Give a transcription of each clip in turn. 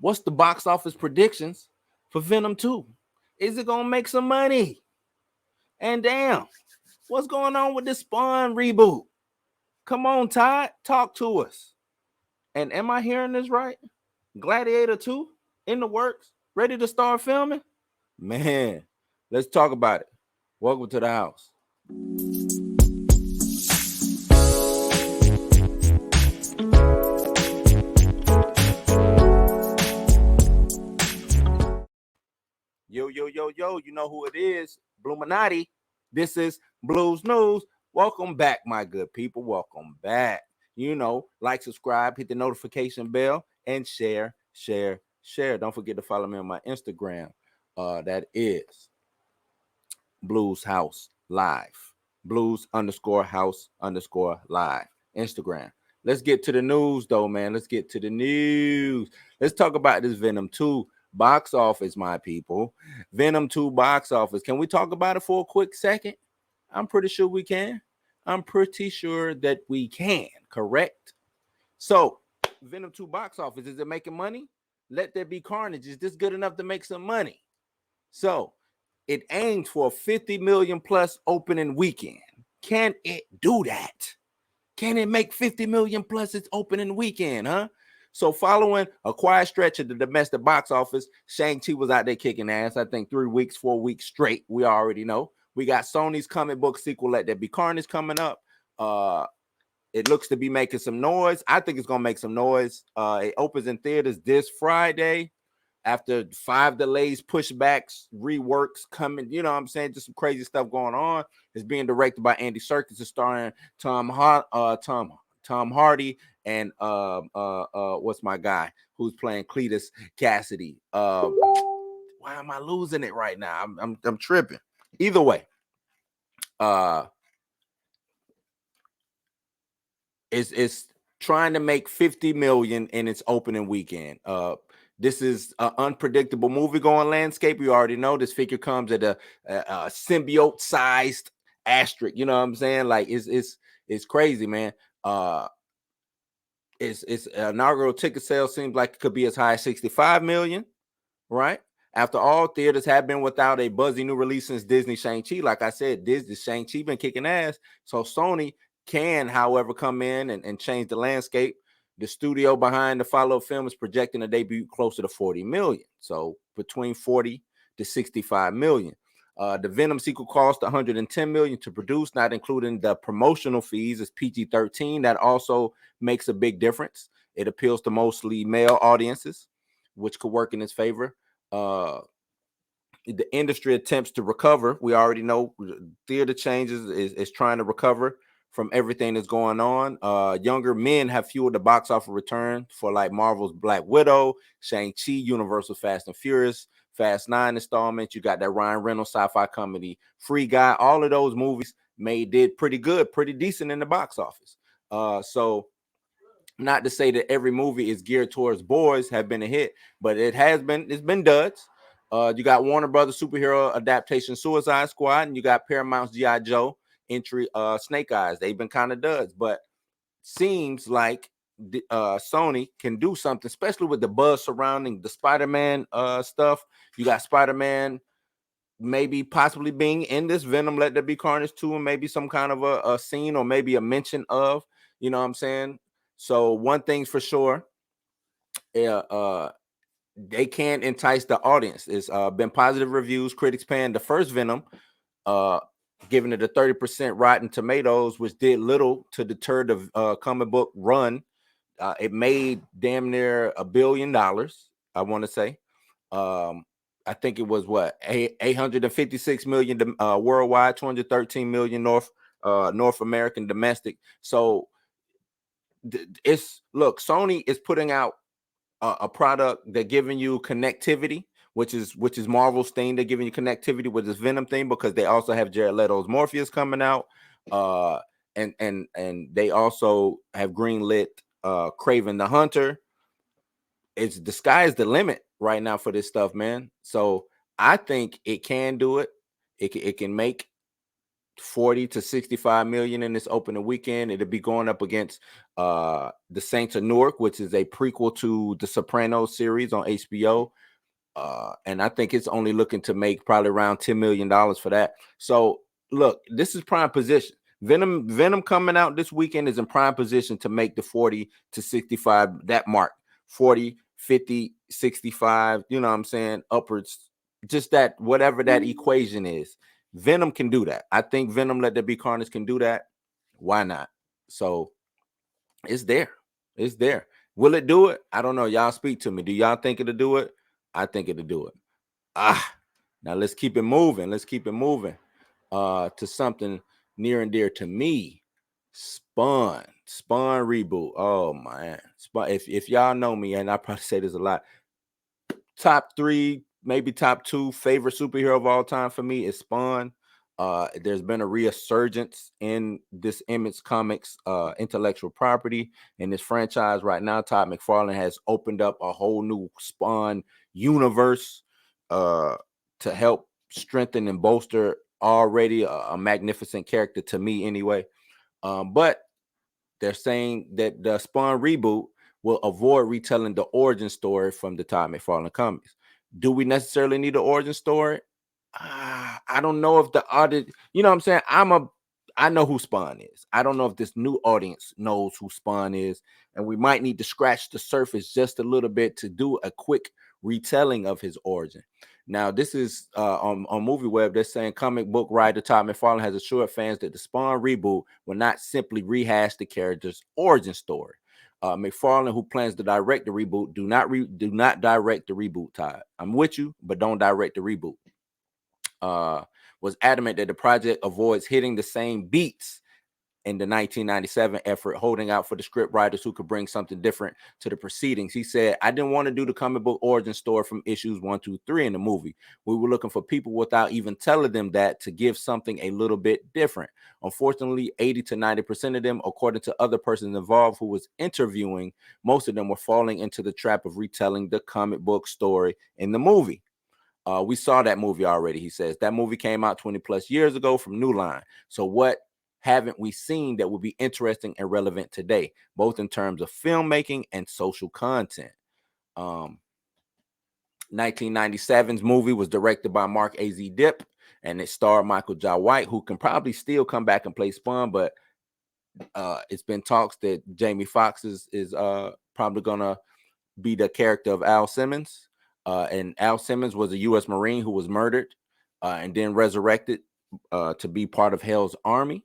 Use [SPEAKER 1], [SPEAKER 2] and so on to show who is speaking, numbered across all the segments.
[SPEAKER 1] What's the box office predictions for Venom 2? Is it gonna make some money? And damn, what's going on with this Spawn reboot? Come on, Todd, talk to us. And am I hearing this right? Gladiator 2 in the works, ready to start filming? Man, let's talk about it. Welcome to the house. Yo, you know who it is. Bluminati. This is Blues News. Welcome back, my good people. Welcome back. You know, like, subscribe, hit the notification bell, and share. Don't forget to follow me on my Instagram. That is Blues House Live. Blues_house_live. Instagram. Let's get to the news, though, man. Let's get to the news. Let's talk about this Venom 2 box office, my people. Venom 2 box office. Can we talk about it for a quick second? I'm pretty sure we can. I'm pretty sure that we can, correct? So, Venom 2 box office, is it making money? Let There Be Carnage. Is this good enough to make some money? So, it aims for a 50 million plus opening weekend. Can it do that? Can it make 50 million plus its opening weekend, huh? So following a quiet stretch of the domestic box office, Shang-Chi was out there kicking ass, I think 4 weeks straight. We already know. We got Sony's comic book sequel, Let There Be Carnage, coming up. It looks to be making some noise. I think it's going to make some noise. It opens in theaters this Friday after 5 delays, pushbacks, reworks coming. You know what I'm saying? Just some crazy stuff going on. It's being directed by Andy Serkis. It's starring Tom Hardy and what's my guy who's playing Cletus Cassidy. Why am I losing it right now? I'm tripping. Either way, it's trying to make 50 million in its opening weekend. This is an unpredictable movie going landscape. You already know this figure comes at a symbiote sized asterisk. You know what I'm saying? Like it's crazy, man. Its inaugural ticket sales seems like it could be as high as 65 million, right? After all, theaters have been without a buzzy new release since Disney Shang-Chi. Like I said, Disney Shang-Chi been kicking ass. So Sony can, however, come in and change the landscape. The studio behind the follow-up film is projecting a debut closer to 40 million. So between 40 to 65 million. The Venom sequel cost 110 million to produce, not including the promotional fees. It's PG-13. That also makes a big difference. It appeals to mostly male audiences, which could work in its favor. The industry attempts to recover. We already know theater changes is trying to recover from everything that's going on. Younger men have fueled the box office return for like Marvel's Black Widow, Shang-Chi, Universal Fast and Furious, Fast 9 installments. You got that Ryan Reynolds sci-fi comedy Free Guy. All of those movies did pretty good, pretty decent in the box office. So not to say that every movie is geared towards boys have been a hit, but it's been duds. You got Warner Brothers superhero adaptation Suicide Squad, and you got Paramount's G.I. Joe entry Snake Eyes. They've been kind of duds, but seems like Sony can do something, especially with the buzz surrounding the Spider-Man stuff. You got Spider-Man maybe possibly being in this Venom Let There Be Carnage 2, and maybe some kind of a scene or maybe a mention of, you know what I'm saying? So one thing's for sure, they can entice the audience. It's been positive reviews, critics paying the first Venom, giving it a 30% Rotten Tomatoes, which did little to deter the comic book run. It made damn near $1 billion, I want to say. I think it was 856 million worldwide, 213 million North American domestic. So Sony is putting out a product that giving you connectivity, which is Marvel's thing. They're giving you connectivity with this Venom thing because they also have Jared Leto's Morpheus coming out, and they also have greenlit Kraven the Hunter. It's the sky is the limit right now for this stuff, man. So I think it can do it. It can make 40 to 65 million in this opening weekend. It'll be going up against The Saints of Newark, which is a prequel to the Sopranos series on HBO. And I think it's only looking to make probably around $10 million for that. So look, this is prime position. Venom coming out this weekend is in prime position to make the 40 to 65, that mark. 40, 50, 65, you know what I'm saying? Upwards, just that, whatever that equation is. Venom can do that. I think Venom Let There Be Carnage can do that. Why not? So it's there. It's there. Will it do it? I don't know. Y'all speak to me. Do y'all think it'll do it? I think it'll do it. Now let's keep it moving. Let's keep it moving to something near and dear to me. Spawn reboot. Oh man. Spawn. If y'all know me, and I probably say this a lot, top 3, maybe top 2 favorite superhero of all time for me is Spawn. There's been a resurgence in this Image Comics intellectual property in this franchise right now. Todd McFarlane has opened up a whole new Spawn universe to help strengthen and bolster already a magnificent character to me anyway. But they're saying that the Spawn reboot will avoid retelling the origin story from the Todd McFarlane comics. Do we necessarily need an origin story? I don't know if the audience, you know what I'm saying? I know who Spawn is. I don't know if this new audience knows who Spawn is, and we might need to scratch the surface just a little bit to do a quick retelling of his origin. Now, this is on MovieWeb. They're saying comic book writer Todd McFarlane has assured fans that the Spawn reboot will not simply rehash the character's origin story. McFarlane, who plans to direct the reboot, do not direct the reboot, Todd. I'm with you, but don't direct the reboot. Was adamant that the project avoids hitting the same beats in the 1997 effort, holding out for the script writers who could bring something different to the proceedings. He said, I didn't want to do the comic book origin story from issues 1, 2, 3 in the movie. We were looking for people without even telling them that to give something a little bit different. Unfortunately, 80 to 90% of them, according to other persons involved who was interviewing, most of them were falling into the trap of retelling the comic book story in the movie. We saw that movie already, he says. That movie came out 20 plus years ago from New Line. So what haven't we seen that would be interesting and relevant today, both in terms of filmmaking and social content? 1997's movie was directed by Mark A.Z. Dipp, and it starred Michael Jai White, who can probably still come back and play Spawn, but it's been talks that Jamie Foxx is probably gonna be the character of Al Simmons. And Al Simmons was a U.S. Marine who was murdered and then resurrected to be part of Hell's Army.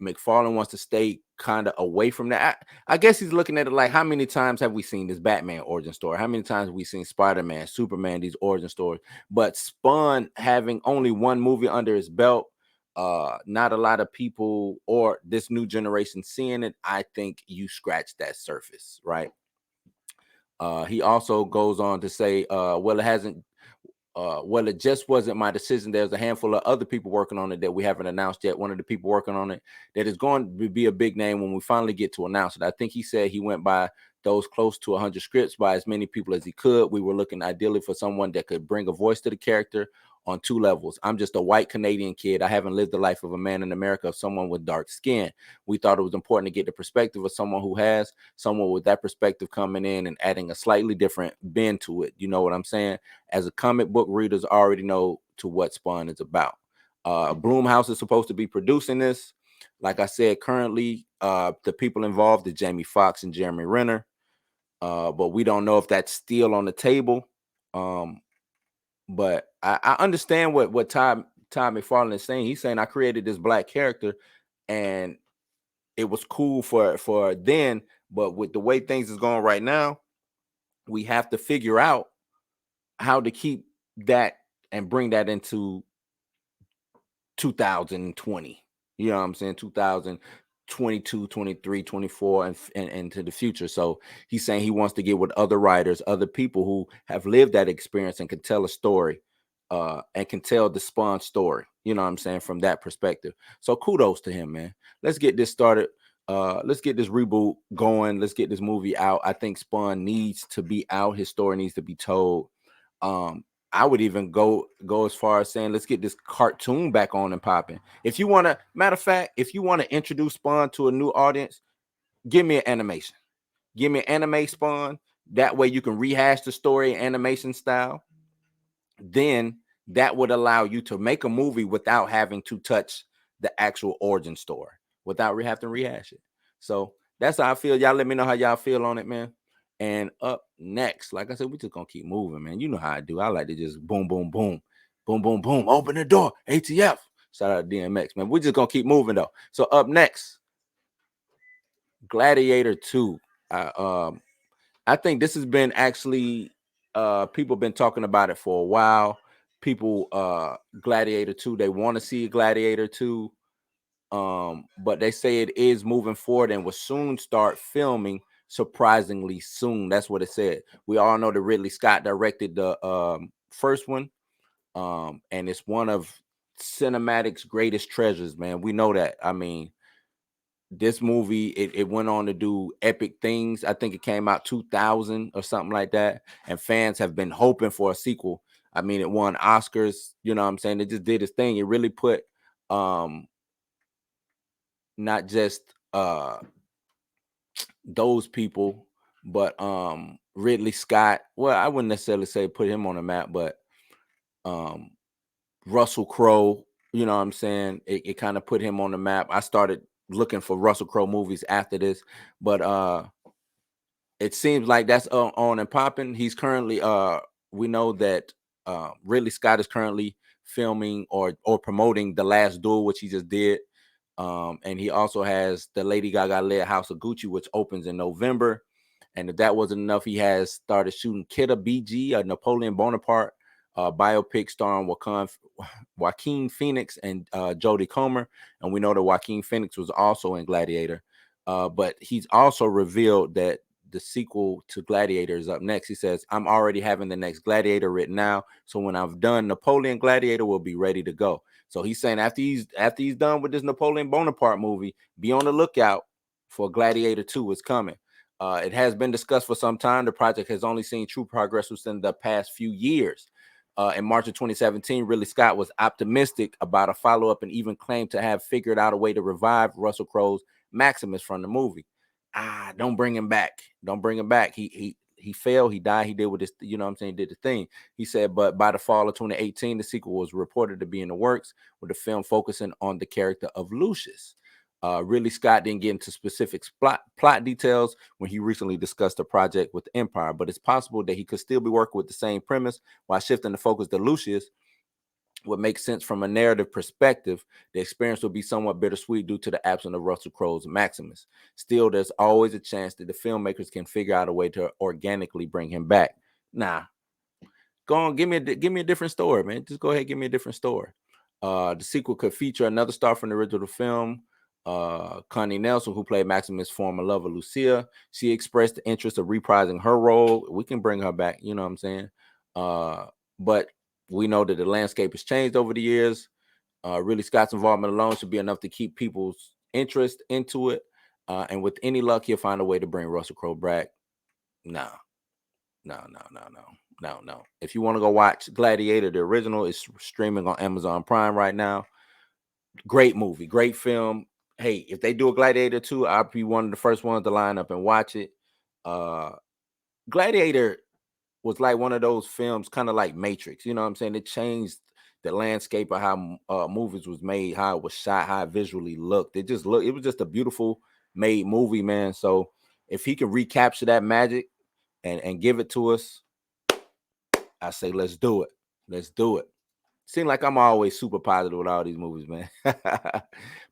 [SPEAKER 1] McFarlane wants to stay kind of away from that. I guess he's looking at it like, how many times have we seen this Batman origin story? How many times have we seen Spider-Man, Superman, these origin stories? But Spawn having only one movie under his belt, not a lot of people or this new generation seeing it. I think you scratch that surface, right? He also goes on to say, well, it just wasn't my decision. There's a handful of other people working on it that we haven't announced yet. One of the people working on it that is going to be a big name when we finally get to announce it. I think he said he went by those close to 100 scripts by as many people as he could. We were looking ideally for someone that could bring a voice to the character on 2 levels. I'm just a white Canadian kid. I haven't lived the life of a man in America, of someone with dark skin. We thought it was important to get the perspective of someone who has someone with that perspective coming in and adding a slightly different bend to it. You know what I'm saying? As a comic book readers already know to what Spawn is about. Blumhouse is supposed to be producing this. Like I said, currently the people involved are Jamie Foxx and Jeremy Renner. But we don't know if that's still on the table. But I understand what Todd McFarlane is saying. He's saying I created this black character and it was cool for then, but with the way things is going right now, we have to figure out how to keep that and bring that into 2020. You know what I'm saying? 2022, 23, 24, and into the future. So he's saying he wants to get with other writers, other people who have lived that experience and can tell a story and can tell the Spawn story. You know what I'm saying? From that perspective. So kudos to him, man. Let's get this started. Let's get this reboot going. Let's get this movie out. I think Spawn needs to be out. His story needs to be told. I would even go as far as saying, let's get this cartoon back on and popping. If you want to, matter of fact, if you want to introduce Spawn to a new audience, give me an animation. Give me an anime Spawn. That way you can rehash the story animation style. Then that would allow you to make a movie without having to touch the actual origin story, without having to rehash it. So that's how I feel. Y'all let me know how y'all feel on it, man. And up next, like I said, we just gonna keep moving, man. You know how I do. I like to just boom, boom, boom, boom, boom, boom. Open the door, ATF. Shout out to DMX, man. We're just gonna keep moving though. So up next, Gladiator 2. I think this has been actually people been talking about it for a while. People Gladiator 2, they want to see Gladiator 2. But they say it is moving forward and will soon start filming, surprisingly soon. That's what it said. We all know that Ridley Scott directed the first one. And it's one of cinematic's greatest treasures, man. We know that. I mean, this movie, it went on to do epic things. I think it came out 2000 or something like that, and fans have been hoping for a sequel. I mean, it won Oscars, you know what I'm saying? It just did its thing. It really put not just those people, but Ridley Scott. Well, I wouldn't necessarily say put him on the map, but Russell Crowe, you know what I'm saying? It kind of put him on the map. I started looking for Russell Crowe movies after this, but it seems like that's on and popping. He's currently we know that Ridley Scott is currently filming or promoting The Last Duel, which he just did. And he also has the Lady Gaga led House of Gucci, which opens in November. And if that wasn't enough, he has started shooting Kidda BG, a Napoleon Bonaparte biopic starring Joaquin Phoenix and Jodie Comer. And we know that Joaquin Phoenix was also in Gladiator. But he's also revealed that the sequel to Gladiator is up next. He says, I'm already having the next Gladiator written now. So when I've done Napoleon, Gladiator will be ready to go. So he's saying after he's done with this Napoleon Bonaparte movie, be on the lookout for Gladiator 2 is coming. It has been discussed for some time. The project has only seen true progress within the past few years. In March of 2017, Ridley Scott was optimistic about a follow-up and even claimed to have figured out a way to revive Russell Crowe's Maximus from the movie. Don't bring him back. Don't bring him back. He failed. He died. He did with this, you know what I'm saying? He did the thing. He said, but by the fall of 2018, the sequel was reported to be in the works, with the film focusing on the character of Lucius. Ridley Scott didn't get into specific plot details when he recently discussed the project with Empire, but it's possible that he could still be working with the same premise while shifting the focus to Lucius. What makes sense from a narrative perspective, the experience will be somewhat bittersweet due to the absence of Russell Crowe's Maximus. Still, there's always a chance that the filmmakers can figure out a way to organically bring him back. Nah, go on, give me a different story, man. Just go ahead, give me a different story. The sequel could feature another star from the original film, Connie Nelson, who played Maximus' former lover, Lucia. She expressed the interest of reprising her role. We can bring her back, you know what I'm saying? But we know that the landscape has changed over the years. Ridley Scott's involvement alone should be enough to keep people's interest into it. And with any luck, he'll find a way to bring Russell Crowe back. No. If you want to go watch Gladiator, the original, is streaming on Amazon Prime right now. Great movie, great film. Hey, if they do a Gladiator 2, I'll be one of the first ones to line up and watch it. Gladiator was like one of those films, kind of like Matrix. You know what I'm saying? It changed the landscape of how movies was made, how it was shot, how it visually looked. It was just a beautiful made movie, man. So if he can recapture that magic and give it to us, I say let's do it. Let's do it. Seem like I'm always super positive with all these movies, man.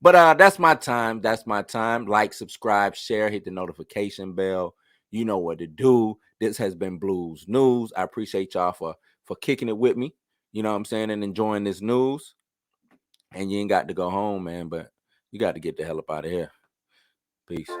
[SPEAKER 1] But that's my time. That's my time. Like, subscribe, share, hit the notification bell. You know what to do. This has been Blues News. I appreciate y'all for kicking it with me. You know what I'm saying? And enjoying this news. And you ain't got to go home, man, but you got to get the hell up out of here. Peace.